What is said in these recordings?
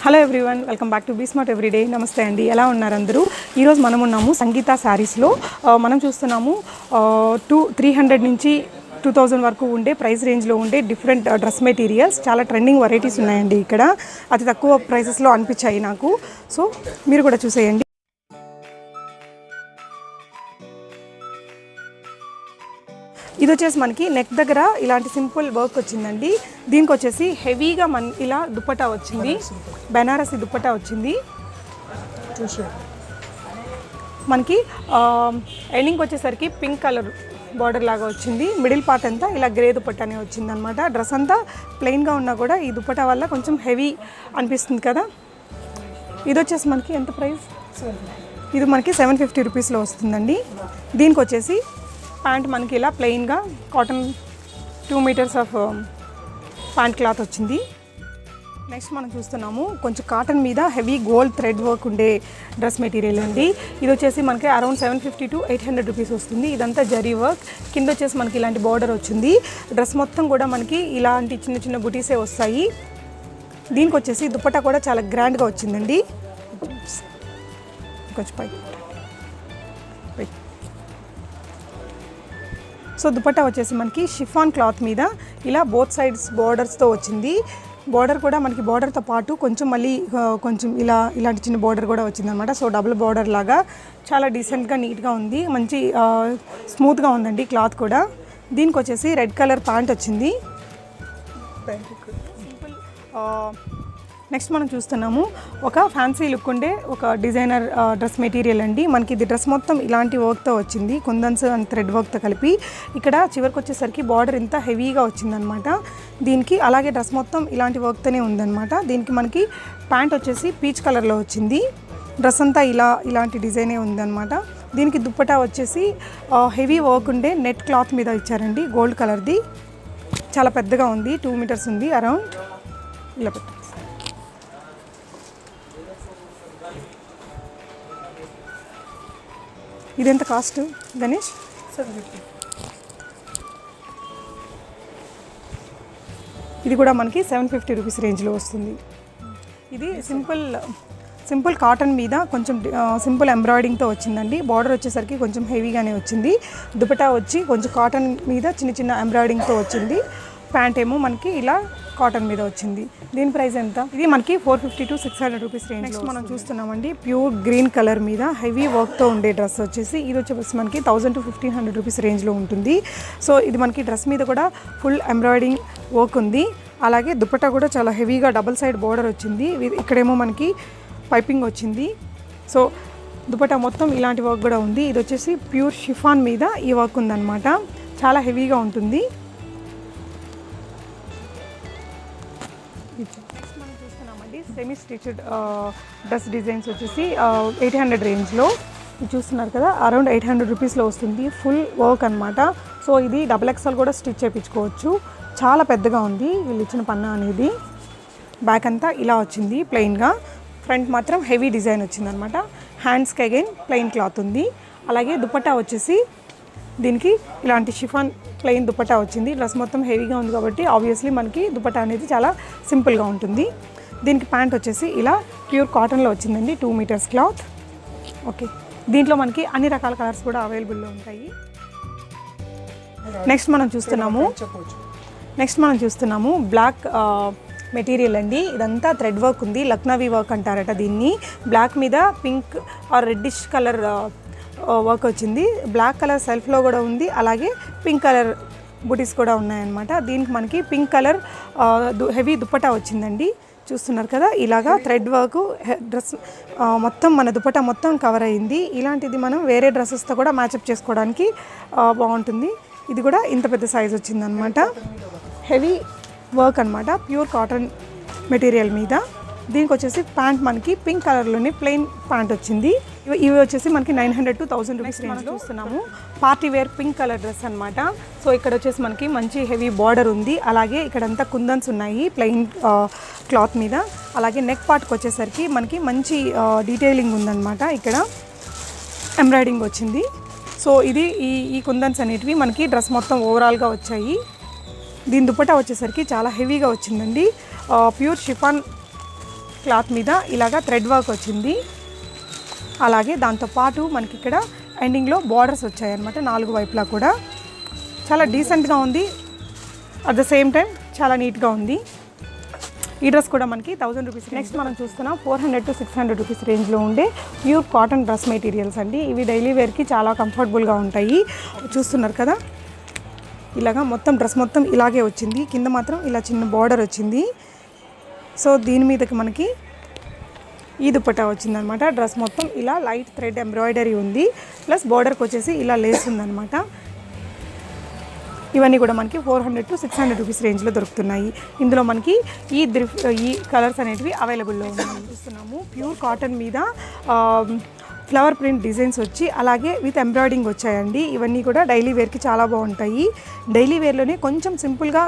Hello everyone, welcome back to be smart everyday. నమస్తే అండి, ఎలా ఉన్నారు అందరూ? ఈరోజు మనం ఉన్నాము సంగీత శారీస్లో. మనం చూస్తున్నాము 300 నుంచి 2000 వరకు ఉండే ప్రైస్ రేంజ్లో ఉండే డిఫరెంట్ డ్రెస్ మెటీరియల్స్. చాలా ట్రెండింగ్ వెరైటీస్ ఉన్నాయండి ఇక్కడ. అతి తక్కువ ప్రైసెస్లో అనిపించాయి నాకు. సో మీరు కూడా చూసేయండి. ఇది వచ్చేసి మనకి నెక్ దగ్గర ఇలాంటి సింపుల్ వర్క్ వచ్చిందండి. దీనికి వచ్చేసి హెవీగా ఇలా దుప్పటా వచ్చింది, బెనారసి దుప్పటా వచ్చింది. మనకి ఎండింగ్ వచ్చేసరికి పింక్ కలర్ బార్డర్ లాగా వచ్చింది. మిడిల్ పార్ట్ అంతా ఇలా గ్రే దుప్పటానే వచ్చింది అనమాట. డ్రెస్ అంతా ప్లెయిన్గా ఉన్నా కూడా ఈ దుప్పటా వల్ల కొంచెం హెవీ అనిపిస్తుంది కదా. ఇది వచ్చేసి మనకి ఎంత ప్రైస్? ఇది మనకి 750 రూపీస్లో వస్తుందండి. దీనికి వచ్చేసి ప్యాంట్ మనకి ఇలా ప్లెయిన్గా cotton 2 metres of pant cloth వచ్చింది. నెక్స్ట్ మనం చూస్తున్నాము కొంచెం కాటన్ మీద హెవీ గోల్డ్ థ్రెడ్ వర్క్ ఉండే డ్రెస్ మెటీరియల్ అండి. ఇది వచ్చేసి మనకి అరౌండ్ 750 to 800 రూపీస్ వస్తుంది. ఇదంతా జరీ వర్క్, కింద వచ్చేసి మనకి ఇలాంటి బార్డర్ వచ్చింది. డ్రెస్ మొత్తం కూడా మనకి ఇలాంటి చిన్న చిన్న బుటీసే వస్తాయి. దీనికి వచ్చేసి దుపట్టా కూడా చాలా గ్రాండ్గా వచ్చిందండి. కొంచెం పైకి సో దుపట్టా వచ్చేసి మనకి షిఫాన్ క్లాత్ మీద ఇలా బోత్ సైడ్స్ బార్డర్స్తో వచ్చింది. బార్డర్ కూడా మనకి బార్డర్తో పాటు కొంచెం మళ్ళీ కొంచెం ఇలాంటి చిన్న బార్డర్ కూడా వచ్చింది అనమాట. సో డబుల్ బార్డర్ లాగా చాలా డీసెంట్గా నీట్గా ఉంది, మంచి స్మూత్గా ఉందండి క్లాత్ కూడా. దీనికి వచ్చేసి రెడ్ కలర్ ప్యాంట్ వచ్చింది. సింపుల్. నెక్స్ట్ మనం చూస్తున్నాము ఒక ఫ్యాన్సీ లుక్ ఉండే ఒక డిజైనర్ డ్రెస్ మెటీరియల్ అండి. మనకి ఇది డ్రెస్ మొత్తం ఇలాంటి వర్క్తో వచ్చింది, కుందన్స్ అండ్ థ్రెడ్ వర్క్తో కలిపి. ఇక్కడ చివరికి వచ్చేసరికి బార్డర్ ఇంత హెవీగా వచ్చిందనమాట దీనికి. అలాగే డ్రెస్ మొత్తం ఇలాంటి వర్క్తోనే ఉందన్నమాట. దీనికి మనకి ప్యాంట్ వచ్చేసి పీచ్ కలర్లో వచ్చింది. డ్రెస్ అంతా ఇలాంటి డిజైనే ఉందన్నమాట. దీనికి దుప్పటా వచ్చేసి హెవీ వర్క్ ఉండే నెట్ క్లాత్ మీద ఇచ్చారండి, గోల్డ్ కలర్ది. చాలా పెద్దగా ఉంది, 2 మీటర్స్ ఉంది అరౌండ్. ఇలా పెట్టండి. ఇది ఎంత కాస్ట్ గణేష్? 750. ఇది కూడా మనకి 750 రూపీస్ రేంజ్లో వస్తుంది. ఇది సింపుల్ కాటన్ మీద కొంచెం సింపుల్ ఎంబ్రాయిడింగ్తో వచ్చిందండి. బార్డర్ వచ్చేసరికి కొంచెం హెవీగానే వచ్చింది. దుపట్టా వచ్చి కొంచెం కాటన్ మీద చిన్న చిన్న ఎంబ్రాయిడింగ్తో వచ్చింది. ప్యాంట్ ఏమో మనకి ఇలా కాటన్ మీద వచ్చింది. దీని ప్రైస్ ఎంత? ఇది మనకి 450 to 600 రూపీస్ రేంజ్. నెక్స్ట్ మనం చూస్తున్నామండి ప్యూర్ గ్రీన్ కలర్ మీద హెవీ వర్క్తో ఉండే డ్రెస్ వచ్చేసి. ఇది వచ్చేసి మనకి 1000 to 1500 రూపీస్ రేంజ్లో ఉంటుంది. సో ఇది మనకి డ్రెస్ మీద కూడా ఫుల్ ఎంబ్రాయిడింగ్ వర్క్ ఉంది. అలాగే దుపట్టా కూడా చాలా హెవీగా డబుల్ సైడ్ బార్డర్ వచ్చింది. ఇక్కడేమో మనకి పైపింగ్ వచ్చింది. సో దుపట్టా మొత్తం ఇలాంటి వర్క్ కూడా ఉంది. ఇది వచ్చేసి ప్యూర్ షిఫాన్ మీద ఈ వర్క్ ఉందన్నమాట. చాలా హెవీగా ఉంటుంది. నెక్స్ట్ మనం చూస్తున్నామండి సెమీ స్టిచ్డ్ డ్రెస్ డిజైన్స్ వచ్చేసి 800 రేంజ్లో. ఇది చూస్తున్నారు కదా, అరౌండ్ 800 రూపీస్లో వస్తుంది. ఫుల్ వర్క్ అనమాట. సో ఇది XXL కూడా స్టిచ్ చేయించుకోవచ్చు. చాలా పెద్దగా ఉంది వీళ్ళు ఇచ్చిన పన్నా అనేది. బ్యాక్ అంతా ఇలా వచ్చింది ప్లెయిన్గా, ఫ్రంట్ మాత్రం హెవీ డిజైన్ వచ్చిందనమాట. హ్యాండ్స్కి అగైన్ ప్లెయిన్ క్లాత్ ఉంది. అలాగే దుపట్టా వచ్చేసి దీనికి ఇలాంటి షిఫాన్ ప్లెయిన్ దుపట్టా వచ్చింది. డ్రెస్ మొత్తం హెవీగా ఉంది కాబట్టి ఆబ్వియస్లీ మనకి దుపట్టా అనేది చాలా సింపుల్గా ఉంటుంది. దీనికి ప్యాంట్ వచ్చేసి ఇలా ప్యూర్ కాటన్లో వచ్చిందండి, 2 మీటర్స్ క్లాత్. ఓకే, దీంట్లో మనకి అన్ని రకాల కలర్స్ కూడా అవైలబుల్లో ఉంటాయి. నెక్స్ట్ మనం చూస్తున్నాము బ్లాక్ మెటీరియల్ అండి. ఇదంతా థ్రెడ్ వర్క్ ఉంది, లక్నవీ వర్క్ అంటారట దీన్ని. బ్లాక్ మీద pink are reddish colour work వచ్చింది. బ్లాక్ కలర్ సెల్ఫ్లో కూడా ఉంది, అలాగే పింక్ కలర్ బుటీస్ కూడా ఉన్నాయన్నమాట. దీనికి మనకి పింక్ కలర్ హెవీ దుపట్టా వచ్చిందండి. చూస్తున్నారు కదా, ఇలాగా థ్రెడ్ వర్క్ డ్రెస్ మొత్తం మన దుపట్టా మొత్తం కవర్ అయింది. ఇలాంటిది మనం వేరే డ్రెస్సెస్తో కూడా మ్యాచప్ చేసుకోవడానికి బాగుంటుంది. ఇది కూడా ఇంత పెద్ద సైజ్ వచ్చిందనమాట. హెవీ వర్క్ అనమాట, ప్యూర్ కాటన్ మెటీరియల్ మీద. దీనికి వచ్చేసి ప్యాంట్ మనకి పింక్ కలర్లోనే ప్లెయిన్ ప్యాంట్ వచ్చింది. ఇవి వచ్చేసి మనకి 900 to 1000 రూపీస్ రేంజ్ చూస్తున్నాము. Party wear pink colour dress అనమాట. సో ఇక్కడ వచ్చేసి మనకి మంచి హెవీ బార్డర్ ఉంది. అలాగే ఇక్కడంతా కుందన్స్ ఉన్నాయి ప్లెయిన్ క్లాత్ మీద. అలాగే నెక్ పార్ట్కి వచ్చేసరికి మనకి మంచి డీటెయిలింగ్ ఉందన్నమాట. ఇక్కడ ఎంబ్రాయిడింగ్ వచ్చింది. సో ఇది ఈ కుందన్స్ అనేటివి మనకి డ్రెస్ మొత్తం ఓవరాల్గా వచ్చాయి. దీని దుపట్టా వచ్చేసరికి చాలా హెవీగా వచ్చిందండి. ప్యూర్ షిఫాన్ క్లాత్ మీద ఇలాగా థ్రెడ్ వర్క్ వచ్చింది. అలాగే దాంతోపాటు మనకి ఇక్కడ ఎండింగ్లో బార్డర్స్ వచ్చాయన్నమాట 4 వైపులా కూడా. చాలా డీసెంట్గా ఉంది, అట్ ద సేమ్ టైం చాలా నీట్గా ఉంది. ఈ డ్రెస్ కూడా మనకి 1000 రూపీస్. నెక్స్ట్ మనం చూస్తున్నాం 400 to 600 రూపీస్ రేంజ్లో ఉండే ప్యూర్ కాటన్ డ్రెస్ మెటీరియల్స్ అండి. ఇవి డైలీ వేర్కి చాలా కంఫర్టబుల్గా ఉంటాయి. చూస్తున్నారు కదా, ఇలాగా మొత్తం డ్రెస్ మొత్తం ఇలాగే వచ్చింది. కింద మాత్రం ఇలా చిన్న బార్డర్ వచ్చింది. సో దీని మీదకి మనకి ఈ దుపట్టా వచ్చిందనమాట. డ్రెస్ మొత్తం ఇలా లైట్ థ్రెడ్ ఎంబ్రాయిడరీ ఉంది, ప్లస్ బార్డర్కి వచ్చేసి ఇలా లేస్ ఉందనమాట. ఇవన్నీ కూడా మనకి 400 to 600 రూపీస్ రేంజ్లో దొరుకుతున్నాయి. ఇందులో మనకి ఈ కలర్స్ అనేటివి అవైలబుల్లో ఉన్నాయి. చూస్తున్నాము ప్యూర్ కాటన్ మీద ఫ్లవర్ ప్రింట్ డిజైన్స్ వచ్చి అలాగే విత్ ఎంబ్రాయిడింగ్ వచ్చాయండి. ఇవన్నీ కూడా డైలీ వేర్కి చాలా బాగుంటాయి. డైలీ వేర్లోనే కొంచెం సింపుల్గా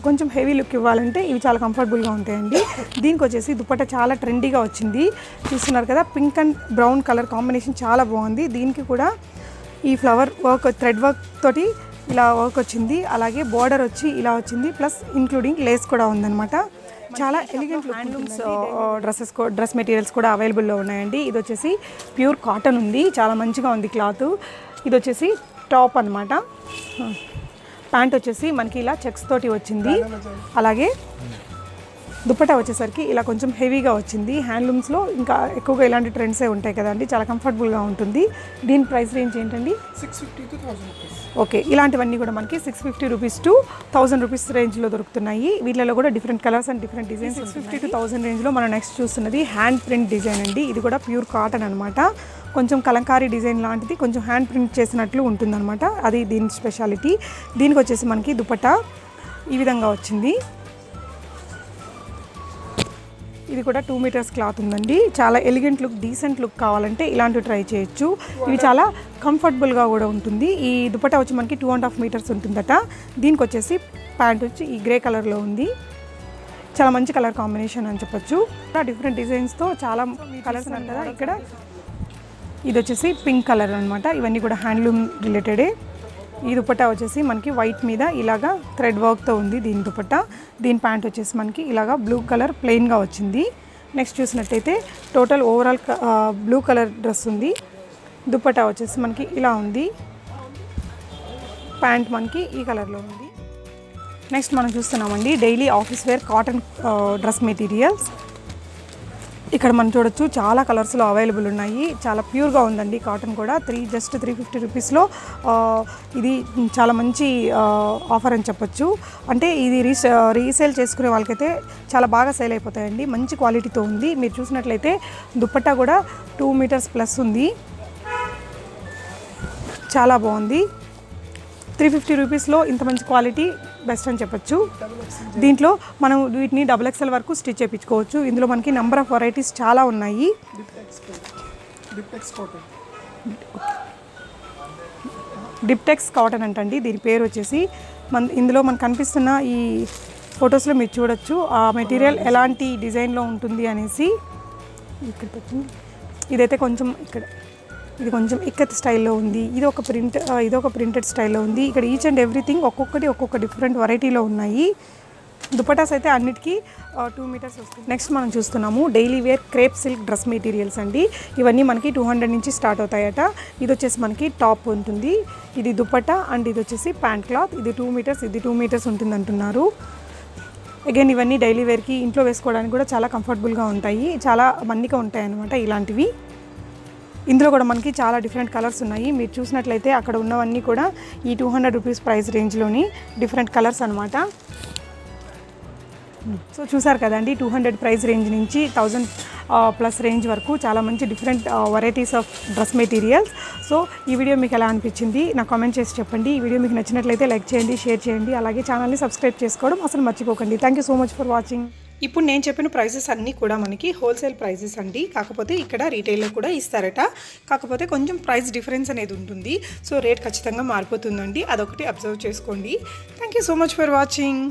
కొంచెం హెవీ లుక్ ఇవ్వాలంటే ఇవి చాలా కంఫర్టబుల్గా ఉంటాయండి. దీనికి వచ్చేసి దుపట్టా చాలా ట్రెండీగా వచ్చింది. చూస్తున్నారు కదా, pink and brown colour combination చాలా బాగుంది. దీనికి కూడా ఈ ఫ్లవర్ వర్క్ థ్రెడ్ వర్క్ తోటి ఇలా వర్క్ వచ్చింది. అలాగే బార్డర్ వచ్చి ఇలా వచ్చింది, ప్లస్ ఇంక్లూడింగ్ లేస్ కూడా ఉందన్నమాట. చాలా ఎలిగెంట్ హ్యాండ్లూమ్స్ డ్రెస్ మెటీరియల్స్ కూడా అవైలబుల్లో ఉన్నాయండి. ఇది వచ్చేసి ప్యూర్ కాటన్ ఉంది, చాలా మంచిగా ఉంది క్లాత్. ఇది వచ్చేసి టాప్ అనమాట. ప్యాంట్ వచ్చేసి మనకి ఇలా చెక్స్ తోటి వచ్చింది. అలాగే దుపట్టా వచ్చేసరికి ఇలా కొంచెం హెవీగా వచ్చింది. హ్యాండ్లూమ్స్లో ఇంకా ఎక్కువగా ఇలాంటి ట్రెండ్సే ఉంటాయి కదండి, చాలా కంఫర్టబుల్గా ఉంటుంది. దీని ప్రైస్ రేంజ్ ఏంటండి? 650 to 1000 రూపీస్. ఓకే, ఇలాంటివన్నీ కూడా మనకి 650 రూపీస్ టు 1000 రూపీస్ రేంజ్లో దొరుకుతున్నాయి. వీటిలో కూడా different colours and different designs. 650 to 1000 రేంజ్లో మనం నెక్స్ట్ చూస్తున్నది హ్యాండ్ ప్రింట్ డిజైన్ అండి. ఇది కూడా ప్యూర్ కాటన్ అనమాట. కొంచెం కలంకారీ డిజైన్ లాంటిది, కొంచెం హ్యాండ్ ప్రింట్ చేసినట్లు ఉంటుందన్నమాట. అది దీని స్పెషాలిటీ. దీనికి వచ్చేసి మనకి దుపట్టా ఈ విధంగా వచ్చింది. ఇది కూడా 2 మీటర్స్ క్లాత్ ఉందండి. చాలా ఎలిగెంట్ లుక్, డీసెంట్ లుక్ కావాలంటే ఇలాంటివి ట్రై చేయొచ్చు. ఇవి చాలా కంఫర్టబుల్గా కూడా ఉంటుంది. ఈ దుపట్టా వచ్చి మనకి 2.5 మీటర్స్ ఉంటుందట. దీనికి వచ్చేసి ప్యాంట్ వచ్చి ఈ గ్రే కలర్లో ఉంది. చాలా మంచి కలర్ కాంబినేషన్ అని చెప్పొచ్చు. డిఫరెంట్ డిజైన్స్తో చాలా కలర్స్ ఉన్నాయి కదా. ఇక్కడ ఇది వచ్చేసి పింక్ కలర్ అనమాట. ఇవన్నీ కూడా హ్యాండ్లూమ్ రిలేటెడే. ఈ దుపట్టా వచ్చేసి మనకి వైట్ మీద ఇలాగా థ్రెడ్ వర్క్తో ఉంది దీని దుపట్టా. దీని ప్యాంట్ వచ్చేసి మనకి ఇలాగా బ్లూ కలర్ ప్లెయిన్గా వచ్చింది. నెక్స్ట్ చూసినట్టయితే total overall blue colour dress ఉంది. దుపట్టా వచ్చేసి మనకి ఇలా ఉంది. ప్యాంట్ మనకి ఈ కలర్లో ఉంది. నెక్స్ట్ మనం చూస్తున్నామండి daily office wear cotton dress materials. ఇక్కడ మనం చూడొచ్చు చాలా కలర్స్లో అవైలబుల్ ఉన్నాయి. చాలా ప్యూర్గా ఉందండి కాటన్ కూడా. జస్ట్ 350 రూపీస్లో ఇది చాలా మంచి ఆఫర్ అని చెప్పొచ్చు. అంటే ఇది రీసేల్ చేసుకునే వాళ్ళకైతే చాలా బాగా సేల్ అయిపోతాయండి. మంచి క్వాలిటీతో ఉంది. మీరు చూసినట్లయితే దుపట్టా కూడా 2 మీటర్స్ ప్లస్ ఉంది. చాలా బాగుంది. 350 రూపీస్లో ఇంత మంచి క్వాలిటీ బెస్ట్ అని చెప్పొచ్చు. దీంట్లో మనం వీటిని XXL వరకు స్టిచ్ చేయించుకోవచ్చు. ఇందులో మనకి నెంబర్ ఆఫ్ వెరైటీస్ చాలా ఉన్నాయి. డిప్టెక్స్ కాటన్ అంటండి దీని పేరు వచ్చేసి. ఇందులో మనకు కనిపిస్తున్న ఈ ఫొటోస్లో మీరు చూడొచ్చు ఆ మెటీరియల్ ఎలాంటి డిజైన్లో ఉంటుంది అనేసి. ఇక్కడ ఇదైతే కొంచెం ఇది కొంచెం ఇక్కత్ స్టైల్లో ఉంది. ఇది ఒక ప్రింటెడ్ స్టైల్లో ఉంది. ఇక్కడ ఈచ్ అండ్ ఎవ్రీథింగ్ ఒక్కొక్క డిఫరెంట్ వెరైటీలో ఉన్నాయి. దుపటాస్ అయితే అన్నిటికీ 2 మీటర్స్ వస్తుంది. నెక్స్ట్ మనం చూస్తున్నాము daily wear crepe silk dress materials అండి. ఇవన్నీ మనకి 200 నుంచి స్టార్ట్ అవుతాయట. ఇది వచ్చేసి మనకి టాప్ ఉంటుంది. ఇది దుపట్టా అండ్ ఇది వచ్చేసి ప్యాంట్ క్లాత్. ఇది 2 మీటర్స్, ఇది 2 మీటర్స్ ఉంటుంది అంటున్నారు. అగైన్ ఇవన్నీ డైలీ వేర్కి ఇంట్లో వేసుకోవడానికి కూడా చాలా కంఫర్టబుల్గా ఉంటాయి. చాలా మన్నిక ఉంటాయి అన్నమాట ఇలాంటివి. ఇందులో కూడా మనకి చాలా డిఫరెంట్ కలర్స్ ఉన్నాయి. మీరు చూసినట్లయితే అక్కడ ఉన్నవన్నీ కూడా ఈ 200 రూపీస్ ప్రైస్ రేంజ్లోని డిఫరెంట్ కలర్స్ అనమాట. సో చూసారు కదండి 200 ప్రైస్ రేంజ్ నుంచి 1000 ప్లస్ రేంజ్ వరకు చాలా మంచి different varieties of dress materials. So ఈ వీడియో మీకు ఎలా అనిపించింది నాకు కామెంట్ చేసి చెప్పండి. ఈ వీడియో మీకు నచ్చినట్లయితే లైక్ చేయండి, షేర్ చేయండి, అలాగే ఛానల్ని సబ్స్క్రైబ్ చేసుకోవడం అసలు మర్చిపోకండి. Thank you so much for watching. ఇప్పుడు నేను చెప్పిన ప్రైజెస్ అన్నీ కూడా మనకి హోల్సేల్ ప్రైజెస్ అండి. కాకపోతే ఇక్కడ రీటైల్లో కూడా ఇస్తారట. కాకపోతే కొంచెం ప్రైస్ డిఫరెన్స్ అనేది ఉంటుంది. సో రేట్ ఖచ్చితంగా మారిపోతుందండి, అదొకటి అబ్జర్వ్ చేసుకోండి. Thank you so much for watching.